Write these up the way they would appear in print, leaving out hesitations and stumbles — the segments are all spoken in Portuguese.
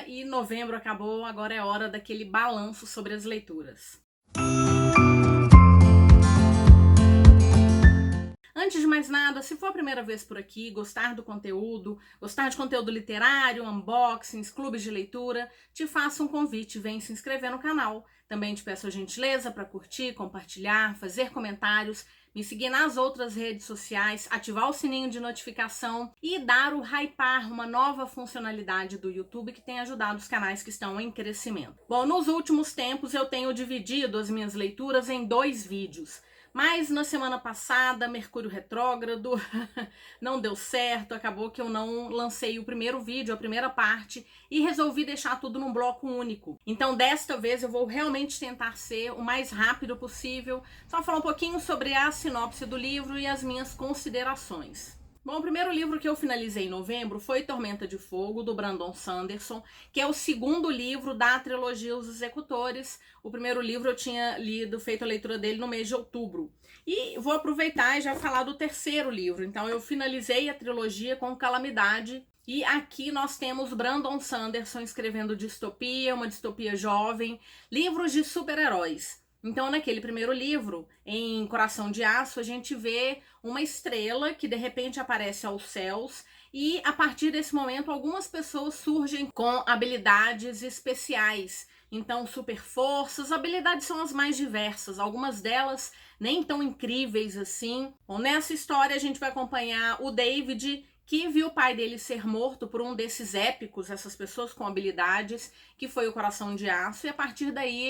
e novembro acabou, agora é hora daquele balanço sobre as leituras. Antes de mais nada, se for a primeira vez por aqui, gostar do conteúdo, gostar de conteúdo literário, unboxings, clubes de leitura, te faço um convite, vem se inscrever no canal. Também te peço a gentileza para curtir, compartilhar, fazer comentários, me seguir nas outras redes sociais, ativar o sininho de notificação e dar o hypar, uma nova funcionalidade do YouTube que tem ajudado os canais que estão em crescimento. Bom, nos últimos tempos eu tenho dividido as minhas leituras em 2 vídeos. Mas na semana passada, Mercúrio retrógrado, não deu certo, acabou que eu não lancei o primeiro vídeo, a primeira parte, e resolvi deixar tudo num bloco único. Então desta vez eu vou realmente tentar ser o mais rápido possível, só falar um pouquinho sobre a sinopse do livro e as minhas considerações. Bom, o primeiro livro que eu finalizei em novembro foi Tormenta de Fogo, do Brandon Sanderson, que é o segundo livro da trilogia Os Executores. O primeiro livro eu tinha lido, feito a leitura dele no mês de outubro. E vou aproveitar e já falar do terceiro livro. Então eu finalizei a trilogia com Calamidade. E aqui nós temos Brandon Sanderson escrevendo distopia, uma distopia jovem, livros de super-heróis. Então, naquele primeiro livro, em Coração de Aço, a gente vê uma estrela que de repente aparece aos céus e a partir desse momento algumas pessoas surgem com habilidades especiais. Então, super forças, habilidades são as mais diversas, algumas delas nem tão incríveis assim. Bom, nessa história a gente vai acompanhar o David, que viu o pai dele ser morto por um desses épicos, essas pessoas com habilidades, que foi o Coração de Aço, e a partir daí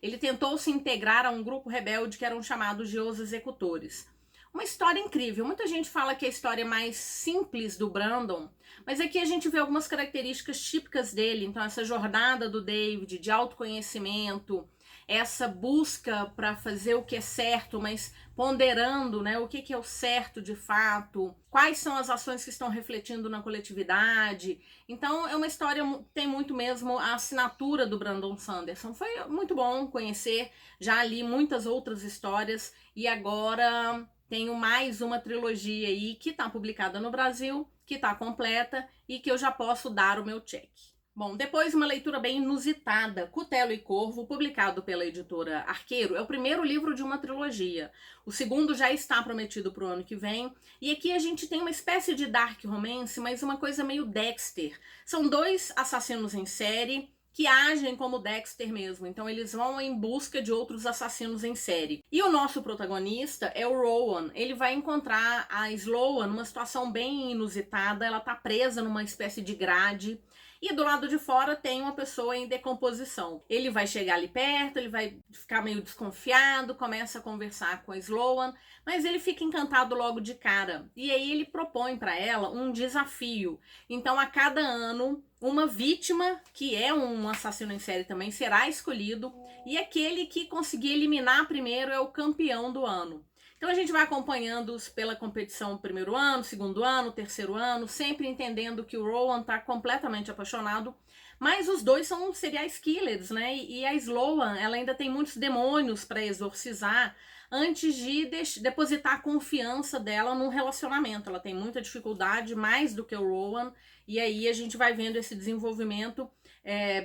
ele tentou se integrar a um grupo rebelde que eram chamados de Os Executores. Uma história incrível. Muita gente fala que é a história mais simples do Brandon, mas aqui a gente vê algumas características típicas dele. Então essa jornada do David de autoconhecimento, essa busca para fazer o que é certo, mas ponderando, né, o que é o certo de fato, quais são as ações que estão refletindo na coletividade. Então é uma história que tem muito mesmo a assinatura do Brandon Sanderson. Foi muito bom conhecer, já li muitas outras histórias e agora tenho mais uma trilogia aí que está publicada no Brasil, que está completa e que eu já posso dar o meu check. Bom, depois uma leitura bem inusitada, Cutelo e Corvo, publicado pela editora Arqueiro, é o primeiro livro de uma trilogia. O segundo já está prometido para o ano que vem, e aqui a gente tem uma espécie de dark romance, mas uma coisa meio Dexter. São 2 assassinos em série que agem como Dexter mesmo, então eles vão em busca de outros assassinos em série. E o nosso protagonista é o Rowan. Ele vai encontrar a Sloan numa situação bem inusitada, ela tá presa numa espécie de grade, e do lado de fora tem uma pessoa em decomposição. Ele vai chegar ali perto, ele vai ficar meio desconfiado, começa a conversar com a Sloan, mas ele fica encantado logo de cara. E aí ele propõe para ela um desafio. Então a cada ano, uma vítima, que é um assassino em série também, será escolhido, e aquele que conseguir eliminar primeiro é o campeão do ano. Então a gente vai acompanhando-os pela competição primeiro ano, segundo ano, terceiro ano, sempre entendendo que o Rowan tá completamente apaixonado, mas os dois são serial killers, né? E a Sloan, ela ainda tem muitos demônios para exorcizar antes de depositar a confiança dela num relacionamento. Ela tem muita dificuldade, mais do que o Rowan, e aí a gente vai vendo esse desenvolvimento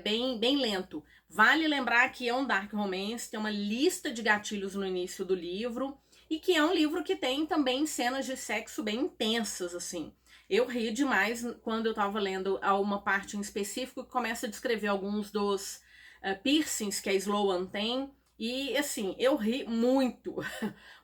bem lento. Vale lembrar que é um dark romance, tem uma lista de gatilhos no início do livro, e que é um livro que tem também cenas de sexo bem intensas, assim. Eu ri demais quando eu tava lendo uma parte em específico que começa a descrever alguns dos piercings que a Sloan tem, e assim, eu ri muito,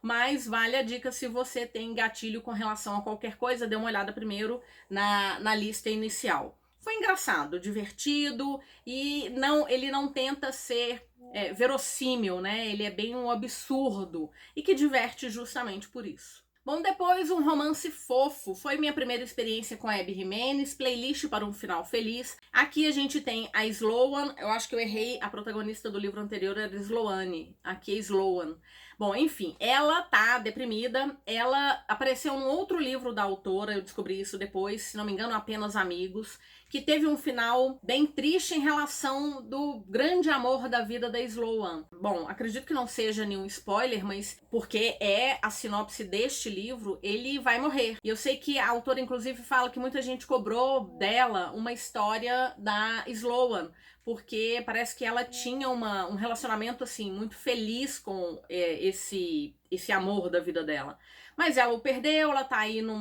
mas vale a dica se você tem gatilho com relação a qualquer coisa, dê uma olhada primeiro na lista inicial. Foi engraçado, divertido, e ele não tenta ser verossímil, né? Ele é bem um absurdo e que diverte justamente por isso. Bom, depois um romance fofo. Foi minha primeira experiência com a Abby Jimenez, Playlist para um Final Feliz. Aqui a gente tem a Sloan, eu acho que eu errei, a protagonista do livro anterior era Sloane, aqui é Sloan. Bom, enfim, ela tá deprimida, ela apareceu num outro livro da autora, eu descobri isso depois, se não me engano, Apenas Amigos, que teve um final bem triste em relação do grande amor da vida da Sloan. Bom, acredito que não seja nenhum spoiler, mas porque é a sinopse deste livro, ele vai morrer. E eu sei que a autora, inclusive, fala que muita gente cobrou dela uma história da Sloan, porque parece que ela tinha um relacionamento, assim, muito feliz com esse amor da vida dela. Mas ela o perdeu, ela tá aí num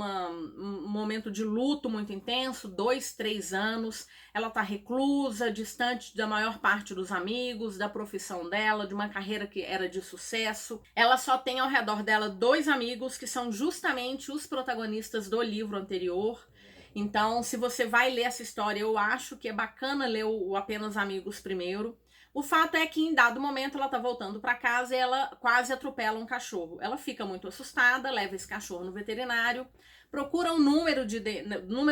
momento de luto muito intenso, 2, 3 anos. Ela tá reclusa, distante da maior parte dos amigos, da profissão dela, de uma carreira que era de sucesso. Ela só tem ao redor dela 2 amigos que são justamente os protagonistas do livro anterior. Então, se você vai ler essa história, eu acho que é bacana ler o Apenas Amigos primeiro. O fato é que em dado momento ela tá voltando para casa e ela quase atropela um cachorro. Ela fica muito assustada, leva esse cachorro no veterinário, procura o número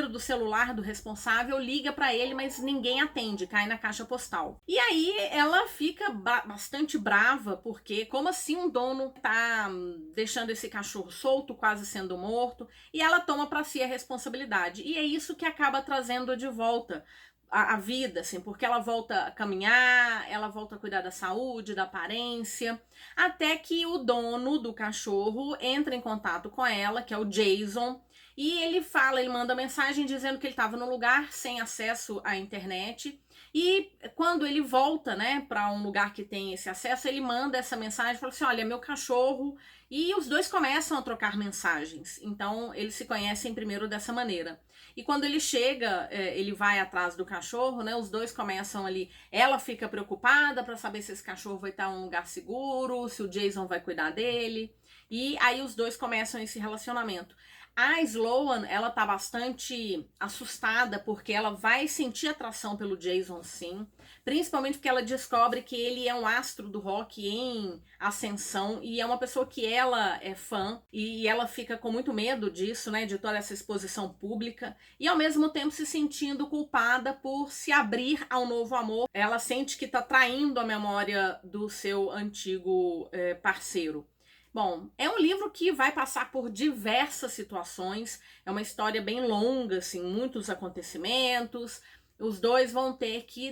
do celular do responsável, liga para ele, mas ninguém atende, cai na caixa postal. E aí ela fica bastante brava, porque como assim um dono tá deixando esse cachorro solto, quase sendo morto, e ela toma para si a responsabilidade. E é isso que acaba trazendo de volta a vida, assim, porque ela volta a caminhar, ela volta a cuidar da saúde, da aparência, até que o dono do cachorro entra em contato com ela, que é o Jason, e ele manda mensagem dizendo que ele estava num lugar sem acesso à internet, e quando ele volta, né, para um lugar que tem esse acesso, ele manda essa mensagem, fala assim, olha, meu cachorro, e os dois começam a trocar mensagens, então eles se conhecem primeiro dessa maneira. E quando ele chega, ele vai atrás do cachorro, né? Os dois começam ali. Ela fica preocupada para saber se esse cachorro vai estar em um lugar seguro, se o Jason vai cuidar dele. E aí os dois começam esse relacionamento. A Sloan, ela tá bastante assustada porque ela vai sentir atração pelo Jason, sim. Principalmente porque ela descobre que ele é um astro do rock em ascensão e é uma pessoa que ela é fã e ela fica com muito medo disso, né, de toda essa exposição pública e ao mesmo tempo se sentindo culpada por se abrir ao novo amor. Ela sente que tá traindo a memória do seu antigo parceiro. Bom, é um livro que vai passar por diversas situações, é uma história bem longa, assim, muitos acontecimentos. Os dois vão ter que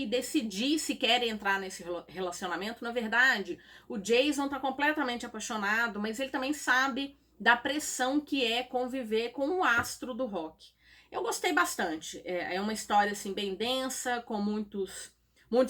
decidir se querem entrar nesse relacionamento. Na verdade, o Jason tá completamente apaixonado, mas ele também sabe da pressão que é conviver com o astro do rock. Eu gostei bastante, é uma história assim bem densa, com muitos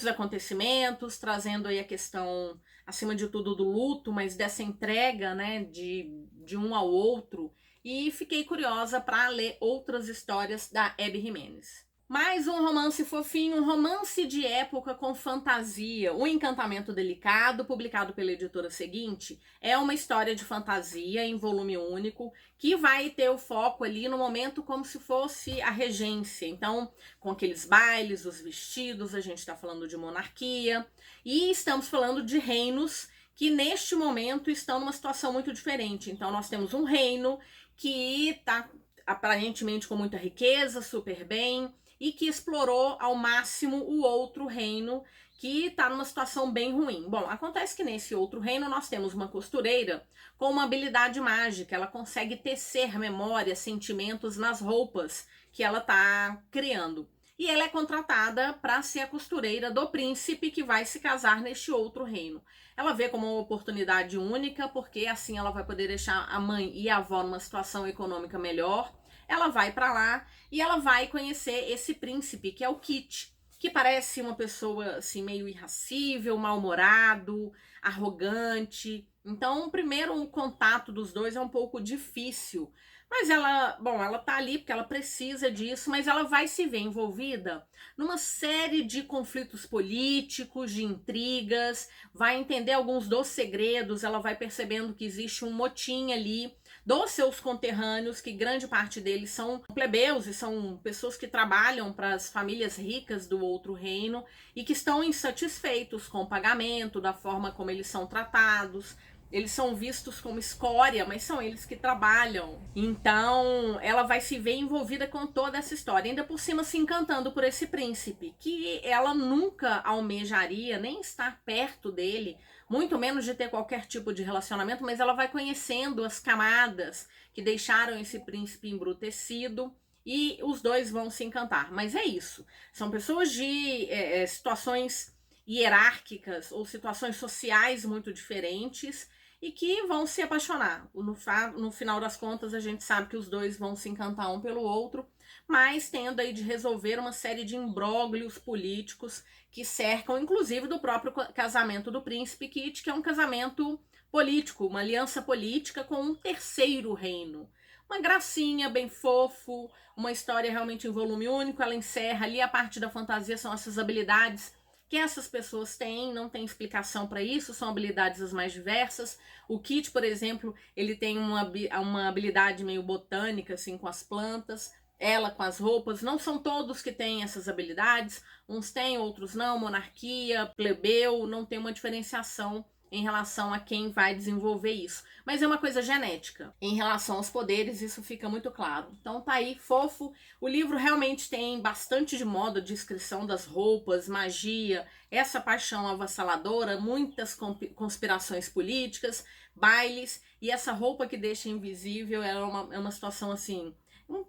acontecimentos, trazendo aí a questão, acima de tudo, do luto, mas dessa entrega, né, de um ao outro. E fiquei curiosa para ler outras histórias da Abby Jimenez. Mais um romance fofinho, um romance de época com fantasia. O Encantamento Delicado, publicado pela editora Seguinte, é uma história de fantasia em volume único, que vai ter o foco ali no momento como se fosse a regência. Então, com aqueles bailes, os vestidos, a gente está falando de monarquia, e estamos falando de reinos que neste momento estão numa situação muito diferente. Então, nós temos um reino que está aparentemente com muita riqueza, super bem, e que explorou ao máximo o outro reino que está numa situação bem ruim. Bom, acontece que nesse outro reino nós temos uma costureira com uma habilidade mágica, ela consegue tecer memórias, sentimentos nas roupas que ela está criando. E ela é contratada para ser a costureira do príncipe que vai se casar neste outro reino. Ela vê como uma oportunidade única, porque assim ela vai poder deixar a mãe e a avó numa situação econômica melhor. Ela vai para lá e ela vai conhecer esse príncipe, que é o Kit, que parece uma pessoa assim meio irascível, mal-humorado, arrogante. Então, o primeiro contato dos dois é um pouco difícil. Mas ela tá ali porque ela precisa disso, mas ela vai se ver envolvida numa série de conflitos políticos, de intrigas, vai entender alguns dos segredos, ela vai percebendo que existe um motim ali dos seus conterrâneos, que grande parte deles são plebeus e são pessoas que trabalham para as famílias ricas do outro reino e que estão insatisfeitos com o pagamento, da forma como eles são tratados. Eles são vistos como escória, mas são eles que trabalham. Então, ela vai se ver envolvida com toda essa história. Ainda por cima, se encantando por esse príncipe, que ela nunca almejaria nem estar perto dele, muito menos de ter qualquer tipo de relacionamento, mas ela vai conhecendo as camadas que deixaram esse príncipe embrutecido e os dois vão se encantar. Mas é isso, são pessoas de situações hierárquicas ou situações sociais muito diferentes e que vão se apaixonar. No final das contas, a gente sabe que os dois vão se encantar um pelo outro, mas tendo aí de resolver uma série de imbróglios políticos que cercam, inclusive, do próprio casamento do príncipe Kit, que é um casamento político, uma aliança política com um terceiro reino. Uma gracinha, bem fofo, uma história realmente em volume único. Ela encerra ali, a parte da fantasia são essas habilidades que essas pessoas têm, não tem explicação para isso, são habilidades as mais diversas. O Kit, por exemplo, ele tem uma habilidade meio botânica, assim, com as plantas. Ela com as roupas, não são todos que têm essas habilidades, uns têm, outros não, monarquia, plebeu, não tem uma diferenciação em relação a quem vai desenvolver isso. Mas é uma coisa genética. Em relação aos poderes, isso fica muito claro. Então tá aí, fofo. O livro realmente tem bastante de moda, descrição das roupas, magia, essa paixão avassaladora, muitas conspirações políticas, bailes, e essa roupa que deixa invisível é uma situação assim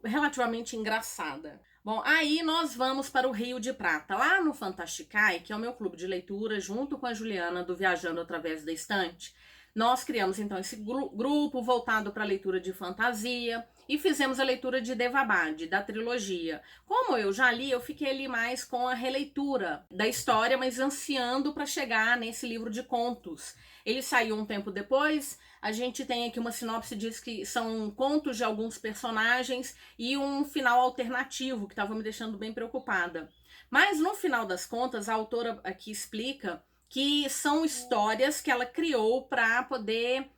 relativamente engraçada. Bom, aí nós vamos para o Rio de Prata, lá no Fantasticai, que é o meu clube de leitura, junto com a Juliana do Viajando Através da Estante. Nós criamos então esse grupo voltado para a leitura de fantasia e fizemos a leitura de Devabad, da trilogia. Como eu já li, eu fiquei ali mais com a releitura da história, mas ansiando para chegar nesse livro de contos. Ele saiu um tempo depois. A gente tem aqui uma sinopse, diz que são contos de alguns personagens e um final alternativo, que estava me deixando bem preocupada. Mas no final das contas, a autora aqui explica que são histórias que ela criou para poder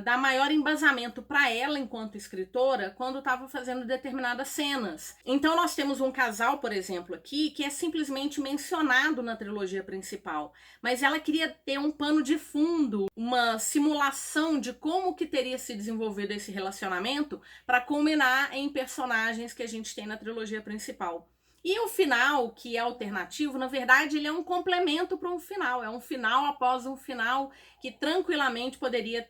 dar maior embasamento para ela enquanto escritora quando estava fazendo determinadas cenas. Então nós temos um casal, por exemplo, aqui, que é simplesmente mencionado na trilogia principal, mas ela queria ter um pano de fundo, uma simulação de como que teria se desenvolvido esse relacionamento para culminar em personagens que a gente tem na trilogia principal. E o final, que é alternativo, na verdade, ele é um complemento para um final. É um final após um final que tranquilamente poderia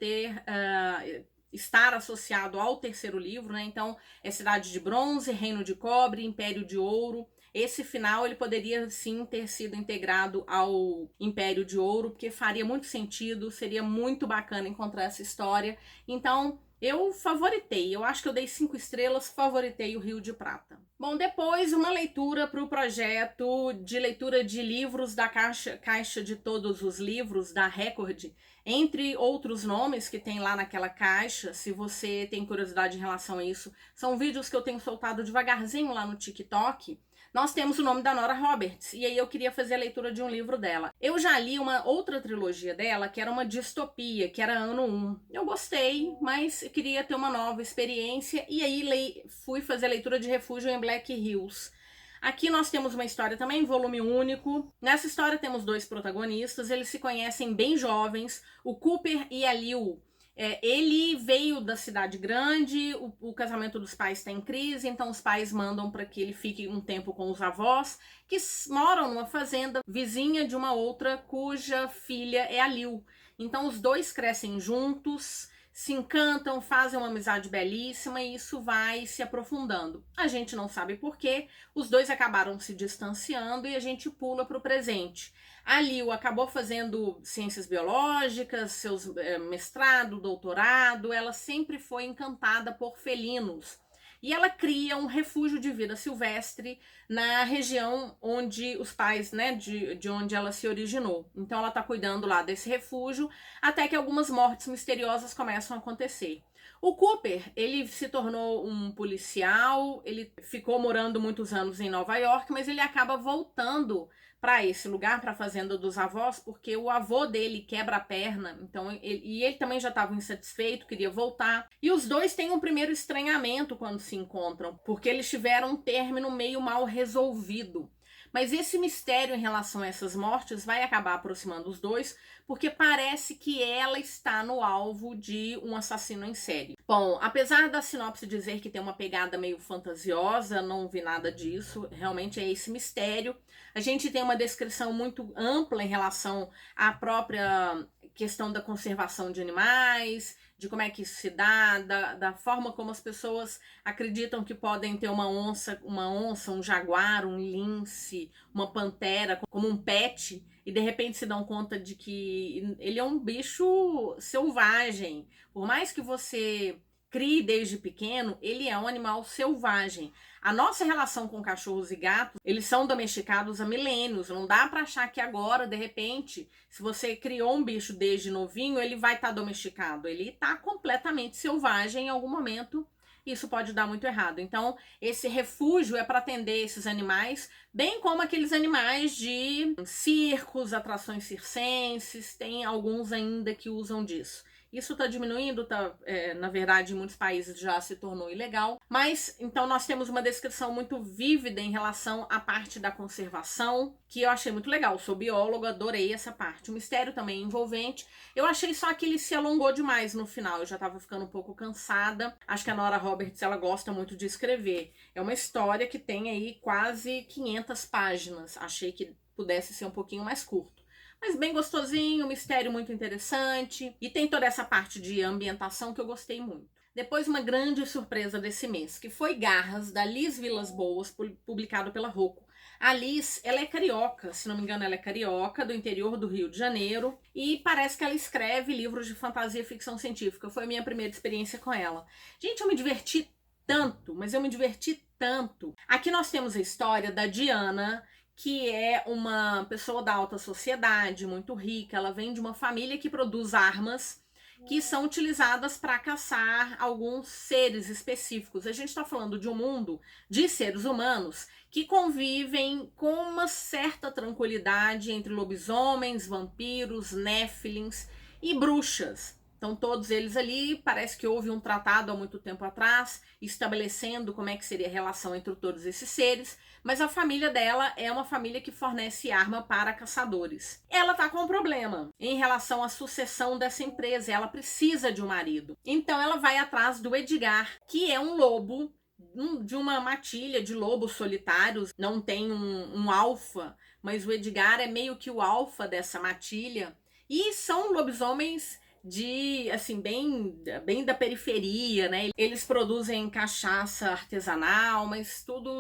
estar associado ao terceiro livro, né? Então, é Cidade de Bronze, Reino de Cobre, Império de Ouro. Esse final, ele poderia, sim, ter sido integrado ao Império de Ouro, porque faria muito sentido, seria muito bacana encontrar essa história. Então, eu favoritei, eu acho que eu dei 5 estrelas, favoritei o Rio de Prata. Bom, depois uma leitura para o projeto de leitura de livros da caixa de todos os livros da Record, entre outros nomes que tem lá naquela caixa. Se você tem curiosidade em relação a isso, são vídeos que eu tenho soltado devagarzinho lá no TikTok. Nós temos o nome da Nora Roberts, e aí eu queria fazer a leitura de um livro dela. Eu já li uma outra trilogia dela, que era uma distopia, que era Ano 1. Eu gostei, mas eu queria ter uma nova experiência, e aí fui fazer a leitura de Refúgio em Black Hills. Aqui nós temos uma história também, volume único. Nessa história temos 2 protagonistas, eles se conhecem bem jovens, o Cooper e a Liu. Ele veio da cidade grande, o casamento dos pais está em crise, então os pais mandam para que ele fique um tempo com os avós, que moram numa fazenda vizinha de uma outra cuja filha é a Liu. Então os dois crescem juntos, se encantam, fazem uma amizade belíssima e isso vai se aprofundando. A gente não sabe por quê, os dois acabaram se distanciando e a gente pula para o presente. A Liu acabou fazendo ciências biológicas, seus mestrado, doutorado, ela sempre foi encantada por felinos. E ela cria um refúgio de vida silvestre na região onde os pais, né, de onde ela se originou. Então ela tá cuidando lá desse refúgio, até que algumas mortes misteriosas começam a acontecer. O Cooper, ele se tornou um policial, ele ficou morando muitos anos em Nova York, mas ele acaba voltando para esse lugar, para a fazenda dos avós, porque o avô dele quebra a perna, então ele também já estava insatisfeito, queria voltar. E os dois têm um primeiro estranhamento quando se encontram, porque eles tiveram um término meio mal resolvido. Mas esse mistério em relação a essas mortes vai acabar aproximando os dois, porque parece que ela está no alvo de um assassino em série. Bom, apesar da sinopse dizer que tem uma pegada meio fantasiosa, não vi nada disso, realmente é esse mistério. A gente tem uma descrição muito ampla em relação à própria questão da conservação de animais, de como é que isso se dá, da forma como as pessoas acreditam que podem ter uma onça, um jaguar, um lince, uma pantera como um pet, e de repente se dão conta de que ele é um bicho selvagem. Por mais que você crie desde pequeno, ele é um animal selvagem. A nossa relação com cachorros e gatos, eles são domesticados há milênios. Não dá para achar que agora, de repente, se você criou um bicho desde novinho, ele vai estar domesticado. Ele está completamente selvagem em algum momento. Isso pode dar muito errado. Então, esse refúgio é para atender esses animais, bem como aqueles animais de circos, atrações circenses. Tem alguns ainda que usam disso. Isso está diminuindo, na verdade, em muitos países já se tornou ilegal. Mas, então, nós temos uma descrição muito vívida em relação à parte da conservação, que eu achei muito legal. Sou bióloga, adorei essa parte. O mistério também é envolvente. Eu achei só que ele se alongou demais no final. Eu já estava ficando um pouco cansada. Acho que a Nora Roberts, ela gosta muito de escrever. É uma história que tem aí quase 500 páginas. Achei que pudesse ser um pouquinho mais curto. Mas bem gostosinho, mistério muito interessante. E tem toda essa parte de ambientação que eu gostei muito. Depois, uma grande surpresa desse mês, que foi Garras, da Liz Vilas Boas, publicado pela Rocco. A Liz, ela é carioca, se não me engano ela é carioca, do interior do Rio de Janeiro. E parece que ela escreve livros de fantasia e ficção científica. Foi a minha primeira experiência com ela. Gente, eu me diverti tanto, mas eu me diverti tanto. Aqui nós temos a história da Diana, que é uma pessoa da alta sociedade, muito rica. Ela vem de uma família que produz armas que são utilizadas para caçar alguns seres específicos. A gente está falando de um mundo de seres humanos que convivem com uma certa tranquilidade entre lobisomens, vampiros, néfilins e bruxas. Então todos eles ali, parece que houve um tratado há muito tempo atrás, estabelecendo como é que seria a relação entre todos esses seres, mas a família dela é uma família que fornece arma para caçadores. Ela tá com um problema em relação à sucessão dessa empresa, ela precisa de um marido. Então ela vai atrás do Edgar, que é um lobo de uma matilha de lobos solitários, não tem um alfa, mas o Edgar é meio que o alfa dessa matilha, e são lobisomens de, assim, bem da periferia, né? Eles produzem cachaça artesanal, mas tudo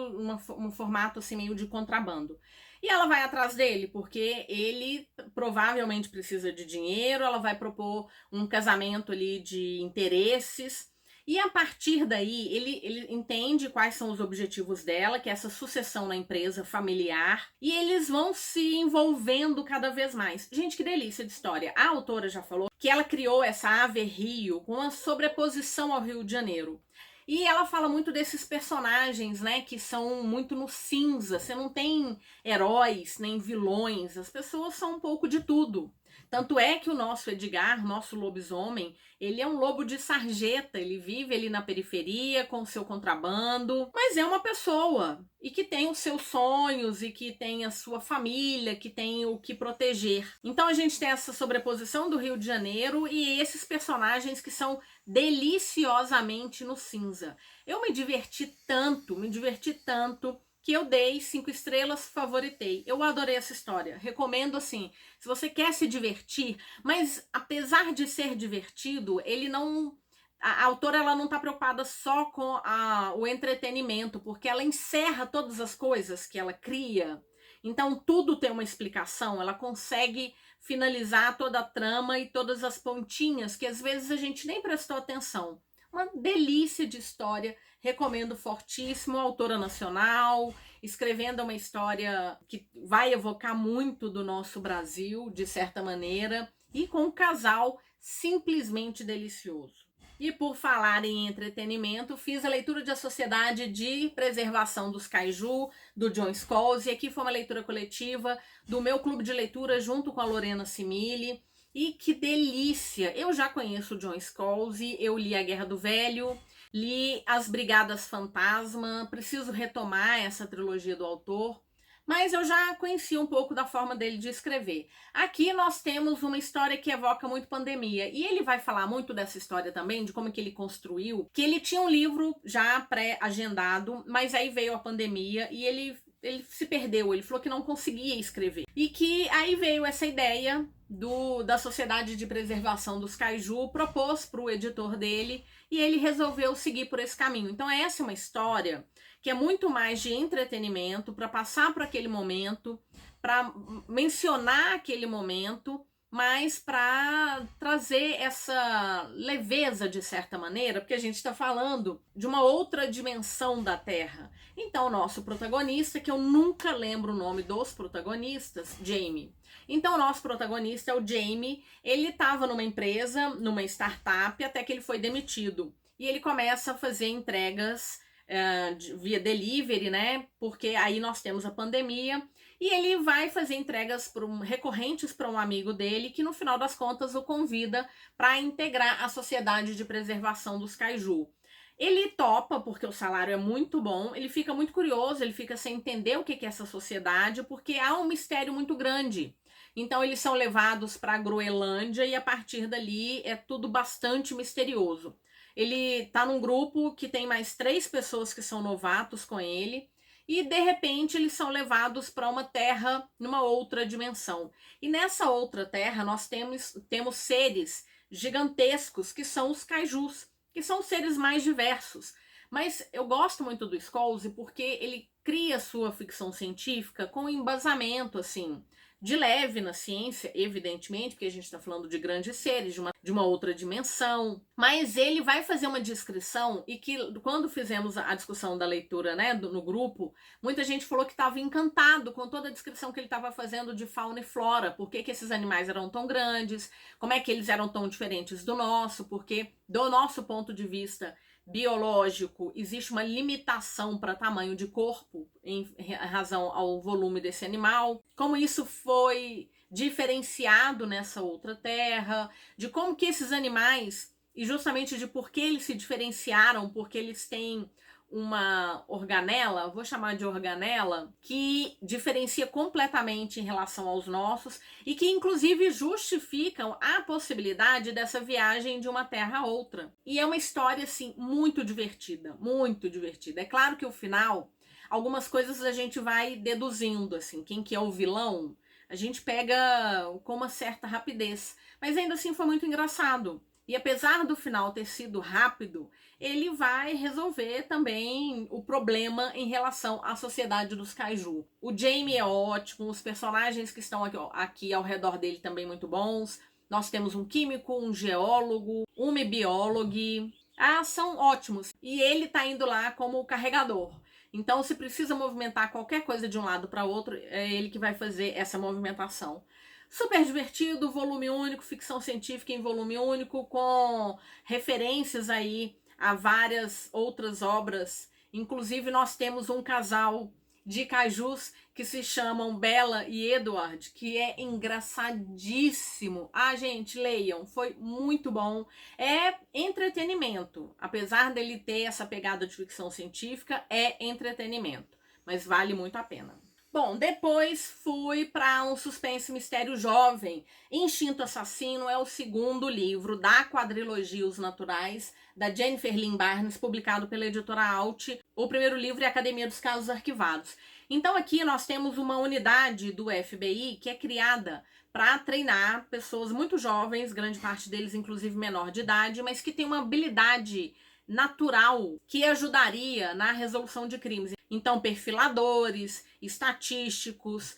um formato, assim, meio de contrabando. E ela vai atrás dele, porque ele provavelmente precisa de dinheiro, ela vai propor um casamento ali de interesses. E a partir daí, ele entende quais são os objetivos dela, que é essa sucessão na empresa familiar, e eles vão se envolvendo cada vez mais. Gente, que delícia de história. A autora já falou que ela criou essa Ave Rio com uma sobreposição ao Rio de Janeiro. E ela fala muito desses personagens, né, que são muito no cinza. Você não tem heróis, nem vilões. As pessoas são um pouco de tudo. Tanto é que o nosso Edgar, nosso lobisomem, ele é um lobo de sarjeta, ele vive ali na periferia com o seu contrabando, mas é uma pessoa e que tem os seus sonhos e que tem a sua família, que tem o que proteger. Então a gente tem essa sobreposição do Rio de Janeiro e esses personagens que são deliciosamente no cinza. Eu me diverti tanto, que eu dei 5 estrelas, favoritei. Eu adorei essa história. Recomendo, assim, se você quer se divertir, mas apesar de ser divertido, ele não... A autora, ela não tá preocupada só com o entretenimento, porque ela encerra todas as coisas que ela cria. Então, tudo tem uma explicação. Ela consegue finalizar toda a trama e todas as pontinhas que às vezes a gente nem prestou atenção. Uma delícia de história, recomendo fortíssimo, autora nacional, escrevendo uma história que vai evocar muito do nosso Brasil, de certa maneira, e com um casal simplesmente delicioso. E por falar em entretenimento, fiz a leitura de A Sociedade de Preservação dos Kaiju, do John Scalzi, e aqui foi uma leitura coletiva do meu clube de leitura junto com a Lorena Simili. E que delícia! Eu já conheço o John Scalzi, eu li A Guerra do Velho, li As Brigadas Fantasma, preciso retomar essa trilogia do autor, mas eu já conhecia um pouco da forma dele de escrever. Aqui nós temos uma história que evoca muito pandemia, e ele vai falar muito dessa história também, de como que ele construiu, que ele tinha um livro já pré-agendado, mas aí veio a pandemia e ele se perdeu, ele falou que não conseguia escrever. E que aí veio essa ideia da Sociedade de Preservação dos Kaiju, propôs para o editor dele e ele resolveu seguir por esse caminho. Então essa é uma história que é muito mais de entretenimento, para passar por aquele momento, para mencionar aquele momento, mas para trazer essa leveza de certa maneira, porque a gente está falando de uma outra dimensão da Terra. Então o nosso protagonista, que eu nunca lembro o nome dos protagonistas, Jamie. Então o nosso protagonista é o Jamie, ele estava numa empresa, numa startup, até que ele foi demitido. E ele começa a fazer entregas via delivery, né? Porque aí nós temos a pandemia. E ele vai fazer entregas recorrentes para um amigo dele, que no final das contas o convida para integrar a Sociedade de Preservação dos Kaiju. Ele topa, porque o salário é muito bom, ele fica muito curioso, ele fica sem entender o que é essa sociedade, porque há um mistério muito grande. Então eles são levados para a Groenlândia e a partir dali é tudo bastante misterioso. Ele tá num grupo que tem mais 3 pessoas que são novatos com ele, e de repente eles são levados para uma terra numa outra dimensão. E nessa outra terra nós temos seres gigantescos que são os kaijus, que são os seres mais diversos. Mas eu gosto muito do Scholze porque ele cria sua ficção científica com embasamento, assim, de leve na ciência, evidentemente, porque a gente está falando de grandes seres, de uma outra dimensão, mas ele vai fazer uma descrição, e que quando fizemos a discussão da leitura, né, no grupo, muita gente falou que estava encantado com toda a descrição que ele estava fazendo de fauna e flora, por que esses animais eram tão grandes, como é que eles eram tão diferentes do nosso, porque do nosso ponto de vista biológico, existe uma limitação para tamanho de corpo em razão ao volume desse animal, como isso foi diferenciado nessa outra terra, de como que esses animais, e justamente de por que eles se diferenciaram, porque eles têm uma organela, vou chamar de organela, que diferencia completamente em relação aos nossos e que inclusive justificam a possibilidade dessa viagem de uma terra a outra. E é uma história assim muito divertida, muito divertida. É claro que o final, algumas coisas a gente vai deduzindo, assim, quem que é o vilão, a gente pega com uma certa rapidez, mas ainda assim foi muito engraçado. E apesar do final ter sido rápido, ele vai resolver também o problema em relação à sociedade dos kaiju. O Jamie é ótimo, os personagens que estão aqui ao redor dele também muito bons. Nós temos um químico, um geólogo, uma bióloga. São ótimos. E ele tá indo lá como o carregador. Então, se precisa movimentar qualquer coisa de um lado para outro, é ele que vai fazer essa movimentação. Super divertido, volume único, ficção científica em volume único, com referências aí a várias outras obras. Inclusive nós temos um casal de kaijus que se chamam Bella e Edward, que é engraçadíssimo. Gente, leiam, foi muito bom. É entretenimento, apesar dele ter essa pegada de ficção científica, é entretenimento, mas vale muito a pena. Bom, depois fui para um suspense mistério jovem. Instinto Assassino é o segundo livro da quadrilogia Os Naturais, da Jennifer Lynn Barnes, publicado pela editora Alt. O primeiro livro é Academia dos Casos Arquivados. Então aqui nós temos uma unidade do FBI que é criada para treinar pessoas muito jovens, grande parte deles inclusive menor de idade, mas que tem uma habilidade natural que ajudaria na resolução de crimes. Então, perfiladores, estatísticos,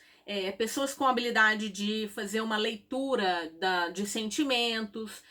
pessoas com habilidade de fazer uma leitura de sentimentos,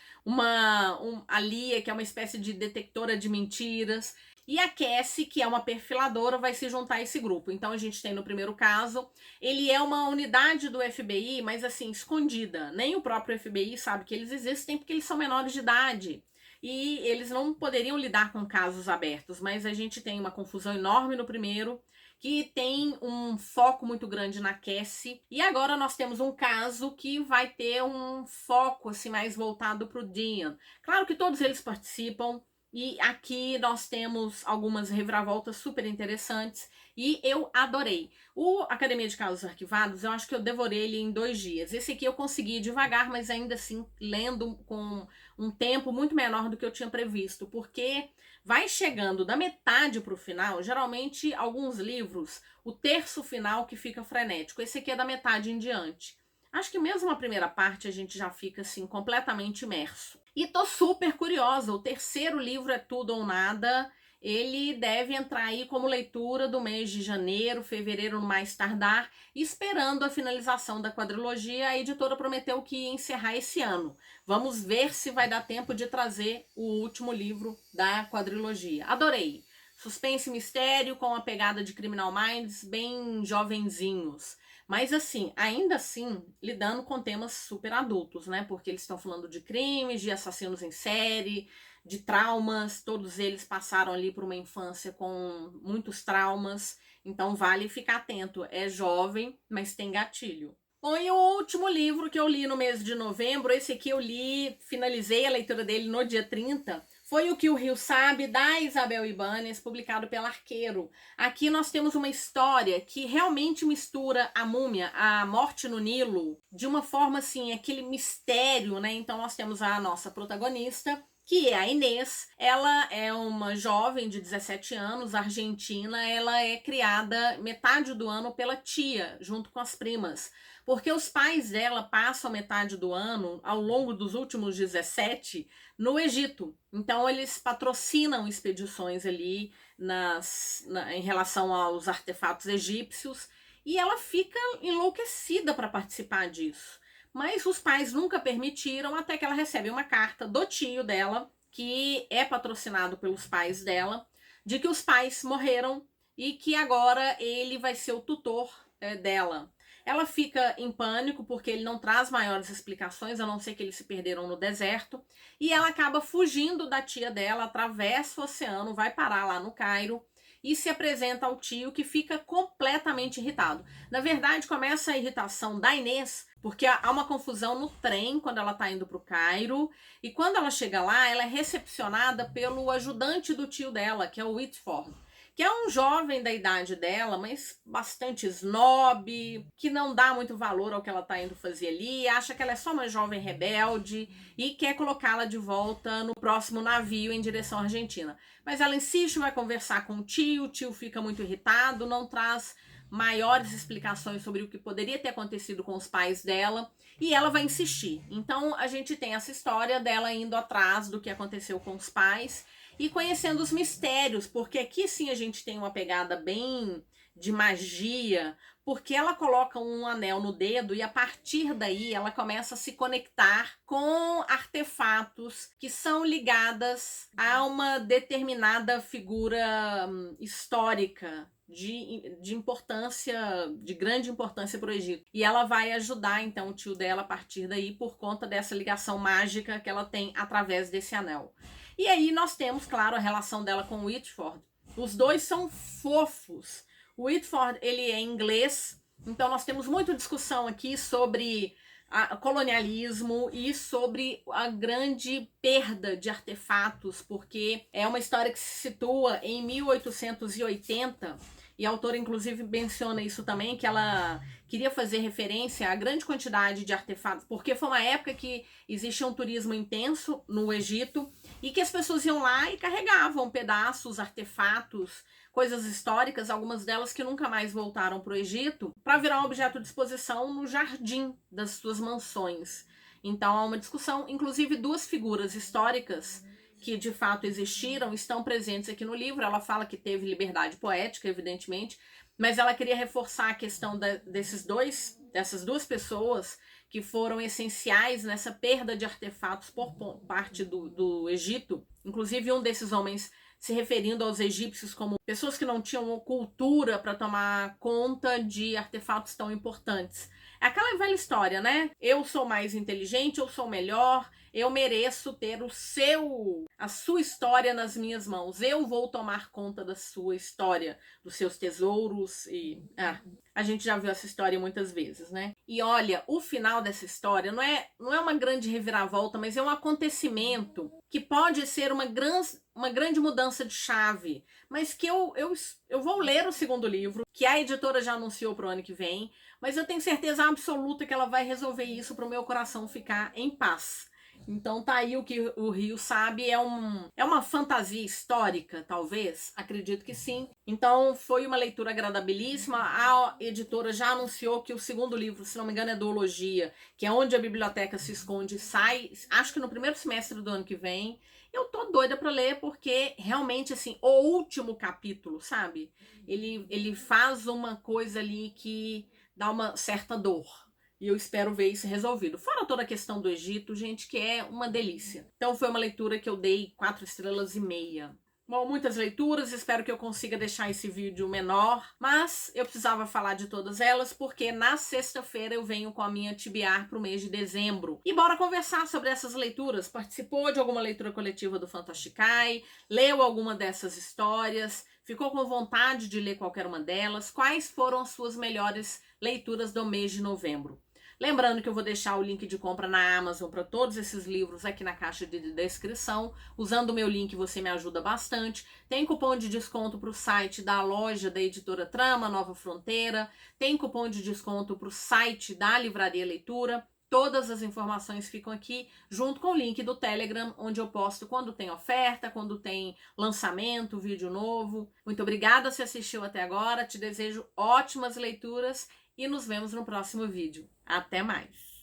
a Lia, que é uma espécie de detectora de mentiras, e a Cassie, que é uma perfiladora, vai se juntar a esse grupo. Então a gente tem no primeiro caso, ele é uma unidade do FBI, mas assim, escondida. Nem o próprio FBI sabe que eles existem porque eles são menores de idade. E eles não poderiam lidar com casos abertos, mas a gente tem uma confusão enorme no primeiro, que tem um foco muito grande na Cassie, e agora nós temos um caso que vai ter um foco assim mais voltado para o Dean. Claro que todos eles participam, e aqui nós temos algumas reviravoltas super interessantes, e eu adorei. O Academia de Casos Arquivados, eu acho que eu devorei ele em 2 dias. Esse aqui eu consegui devagar, mas ainda assim lendo com um tempo muito menor do que eu tinha previsto, porque vai chegando da metade para o final. Geralmente alguns livros, o terço final que fica frenético. Esse aqui é da metade em diante. acho que mesmo a primeira parte a gente já fica assim completamente imerso. E tô super curiosa, o terceiro livro é Tudo ou Nada. Ele deve entrar aí como leitura do mês de janeiro, fevereiro no mais tardar, esperando a finalização da quadrilogia. A editora prometeu que ia encerrar esse ano. Vamos ver se vai dar tempo de trazer o último livro da quadrilogia. Adorei! Suspense e mistério com a pegada de Criminal Minds, bem jovenzinhos. Mas assim, ainda assim, lidando com temas super adultos, né? Porque eles estão falando de crimes, de assassinos em série, de traumas, todos eles passaram ali por uma infância com muitos traumas, então vale ficar atento. É jovem, mas tem gatilho. Bom, e o último livro que eu li no mês de novembro, esse aqui eu li, finalizei a leitura dele no dia 30, foi O Que o Rio Sabe, da Isabel Ibanes, publicado pela Arqueiro. Aqui nós temos uma história que realmente mistura a múmia, a morte no Nilo, de uma forma assim, aquele mistério, né? Então nós temos a nossa protagonista, que é a Inês. Ela é uma jovem de 17 anos, argentina. Ela é criada metade do ano pela tia, junto com as primas. Porque os pais dela passam metade do ano, ao longo dos últimos 17, no Egito. Então eles patrocinam expedições ali em relação aos artefatos egípcios. E ela fica enlouquecida para participar disso. Mas os pais nunca permitiram, até que ela recebe uma carta do tio dela, que é patrocinado pelos pais dela, de que os pais morreram e que agora ele vai ser o tutor dela. Ela fica em pânico porque ele não traz maiores explicações, a não ser que eles se perderam no deserto, e ela acaba fugindo da tia dela, atravessa o oceano, vai parar lá no Cairo, e se apresenta ao tio, que fica completamente irritado. Na verdade, começa a irritação da Inês, porque há uma confusão no trem quando ela tá indo pro Cairo, e quando ela chega lá, ela é recepcionada pelo ajudante do tio dela, que é o Whitford, que é um jovem da idade dela, mas bastante snob, que não dá muito valor ao que ela tá indo fazer ali, acha que ela é só uma jovem rebelde e quer colocá-la de volta no próximo navio em direção à Argentina. Mas ela insiste, vai conversar com o tio fica muito irritado, não traz maiores explicações sobre o que poderia ter acontecido com os pais dela, e ela vai insistir. Então a gente tem essa história dela indo atrás do que aconteceu com os pais e conhecendo os mistérios, porque aqui sim a gente tem uma pegada bem de magia, porque ela coloca um anel no dedo e a partir daí ela começa a se conectar com artefatos que são ligadas a uma determinada figura histórica de importância, de grande importância para o Egito. E ela vai ajudar então o tio dela a partir daí por conta dessa ligação mágica que ela tem através desse anel. E aí nós temos, claro, a relação dela com o Whitford. Os dois são fofos. O Whitford, ele é inglês, então nós temos muita discussão aqui sobre colonialismo e sobre a grande perda de artefatos, porque é uma história que se situa em 1880, e a autora inclusive menciona isso também, que ela queria fazer referência à grande quantidade de artefatos, porque foi uma época que existia um turismo intenso no Egito, e que as pessoas iam lá e carregavam pedaços, artefatos, coisas históricas, algumas delas que nunca mais voltaram para o Egito, para virar um objeto de exposição no jardim das suas mansões. Então há uma discussão, inclusive duas figuras históricas que de fato existiram estão presentes aqui no livro. Ela fala que teve liberdade poética, evidentemente, mas ela queria reforçar a questão dessas duas pessoas que foram essenciais nessa perda de artefatos por parte do Egito. Inclusive um desses homens se referindo aos egípcios como pessoas que não tinham cultura para tomar conta de artefatos tão importantes. É aquela velha história, né? Eu sou mais inteligente, eu sou melhor, eu mereço ter a sua história nas minhas mãos. Eu vou tomar conta da sua história, dos seus tesouros e... a gente já viu essa história muitas vezes, né? E olha, o final dessa história não é uma grande reviravolta, mas é um acontecimento que pode ser uma grande mudança de chave, mas que eu vou ler o segundo livro, que a editora já anunciou para o ano que vem, mas eu tenho certeza absoluta que ela vai resolver isso para o meu coração ficar em paz. Então tá aí o que o Rio sabe, é uma fantasia histórica, talvez? Acredito que sim. Então foi uma leitura agradabilíssima. A editora já anunciou que o segundo livro, se não me engano, é Duologia, que é Onde a Biblioteca se Esconde, sai, acho que no primeiro semestre do ano que vem. Eu tô doida pra ler, porque realmente, assim, o último capítulo, sabe? Ele faz uma coisa ali que dá uma certa dor. E eu espero ver isso resolvido. Fora toda a questão do Egito, gente, que é uma delícia. Então foi uma leitura que eu dei 4,5 estrelas. Bom, muitas leituras, espero que eu consiga deixar esse vídeo menor, mas eu precisava falar de todas elas porque na sexta-feira eu venho com a minha TBR para o mês de dezembro. E bora conversar sobre essas leituras. Participou de alguma leitura coletiva do Fantasticai? Leu alguma dessas histórias? Ficou com vontade de ler qualquer uma delas? Quais foram as suas melhores leituras do mês de novembro? Lembrando que eu vou deixar o link de compra na Amazon para todos esses livros aqui na caixa de descrição. Usando o meu link você me ajuda bastante. Tem cupom de desconto para o site da loja da editora Trama, Nova Fronteira. Tem cupom de desconto para o site da Livraria Leitura. Todas as informações ficam aqui, junto com o link do Telegram, onde eu posto quando tem oferta, quando tem lançamento, vídeo novo. Muito obrigada se assistiu até agora. Te desejo ótimas leituras e nos vemos no próximo vídeo. Até mais!